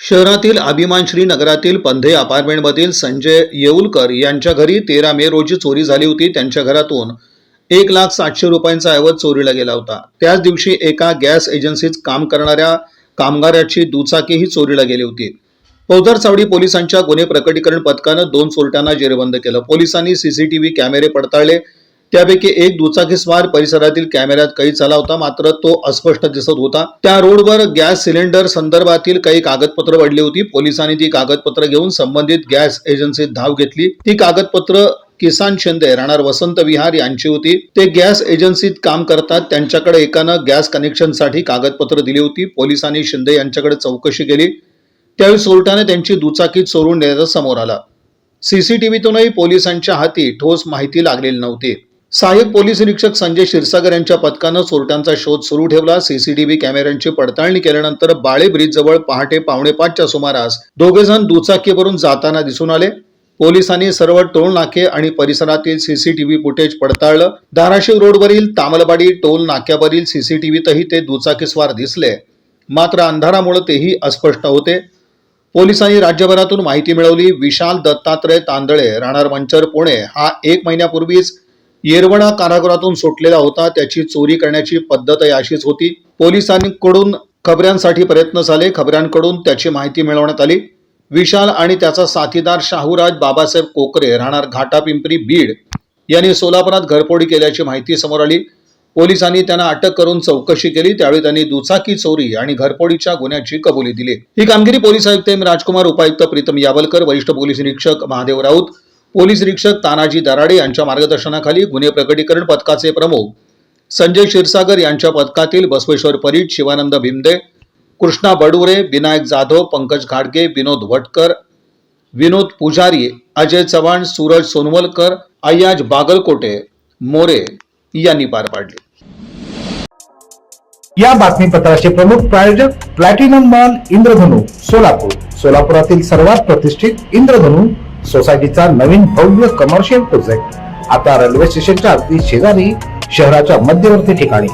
शहरातील अभिमानश्री नगरातील पंधे अपार्टमेंटमधील संजय येऊलकर यांच्या घरी 13 मे रोजी चोरी झाली होती। त्यांच्या घरातून 1,07,000 रुपयांचा ऐवज चोरीला गेला होता। त्याच दिवशी एका गॅस एजन्सीत काम करणाऱ्या कामगाराची दुचाकीही चोरीला गेली होती। फौजदार चावडी पोलिसांच्या गुन्हे प्रकटीकरण पथकानं 2 चोरट्यांना जेरबंद केलं। पोलिसांनी सीसीटीव्ही कॅमेरे पडताळले, त्यापैकी एक दुचाकीस्वार परिसरातील कॅमेऱ्यात कैद झाला होता, मात्र तो अस्पष्ट दिसत होता। त्या रोडवर गॅस सिलेंडर संदर्भातील काही कागदपत्र पडली होती। पोलिसांनी ती कागदपत्र घेऊन संबंधित गॅस एजन्सीत धाव घेतली। ती कागदपत्र किसान शिंदे राहणार वसंत विहार यांची होती। ते गॅस एजन्सीत काम करतात। त्यांच्याकडे एकानं गॅस कनेक्शनसाठी कागदपत्र दिली होती। पोलिसांनी शिंदे यांच्याकडे चौकशी केली, त्यावेळी चोरट्याने त्यांची दुचाकी चोरून नेल्याचं समोर आलं। सीसीटीव्हीतूनही पोलिसांच्या हाती ठोस माहिती लागलेली नव्हती। सहाय्यक पोलीस निरीक्षक संजय क्षीरसागर यांच्या पथकानं चोरट्यांचा शोध सुरू ठेवला। सीसीटीव्ही कॅमेऱ्यांची पडताळणी केल्यानंतर बाळे ब्रिज जवळ पहाटे 4:45च्या सुमारास दोघे जण दुचाकीवरून जाताना दिसून आले। पोलिसांनी सर्व टोल नाके आणि परिसरातील सीसीटीव्ही फुटेज पडताळलं। धाराशिव रोडवरील तामलवाडी टोल नाक्यावरील सीसीटीव्हीतही ते दुचाकीस्वार दिसले, मात्र अंधारामुळे तेही अस्पष्ट होते। पोलिसांनी राज्यभरातून माहिती मिळवली। विशाल दत्तात्रय तांदळे राहणार मंचर पुणे हा 1 महिन्यापूर्वीच येरवडा कारागृहातून सुटलेला होता। त्याची चोरी करण्याची पद्धत अशीच होती। पोलिसांकडून खबऱ्यांसाठी प्रयत्न झाले, खबऱ्यांकडून त्याची माहिती मिळवण्यात आली। विशाल आणि त्याचा साथीदार शाहूराज बाबासाहेब कोकरे राहणार घाटापिंपरी बीड यांनी सोलापुरात घरफोडी केल्याची माहिती समोर आली। पोलिसांनी त्यांना अटक करून चौकशी केली, त्यावेळी त्यांनी दुचाकी चोरी आणि घरफोडीच्या गुन्ह्याची कबुली दिली। ही कामगिरी पोलीस आयुक्त एम राजकुमार, उपायुक्त प्रीतम यावलकर, वरिष्ठ पोलीस निरीक्षक महादेव राऊत, पोलीस निरीक्षक तानाजी दराडे यांच्या मार्गदर्शनाखाली गुन्हे प्रकटीकरण पथकाचे प्रमुख संजय क्षीरसागर यांच्या पथकातील बसवेश्वर परीट, शिवानंद भिमदे, कृष्णा बडुरे, विनायक जाधव, पंकज घाडगे, विनोद वटकर, विनोद पुजारी, अजय चव्हाण, सूरज सोनवलकर, अय्याज बागलकोटे मोरे यांनी पार पाडले। या बातमीपत्राचे प्रमुख प्रायोजक प्लॅटिनम मॉल इंद्रधनु सोलापूर। सोलापुरातील सर्वात प्रतिष्ठित इंद्रधनु सोसायटीचा नवीन भव्य कमर्शियल प्रोजेक्ट आता रेल्वे स्टेशनच्या अगदी शेजारी शहराच्या मध्यवर्ती ठिकाणी।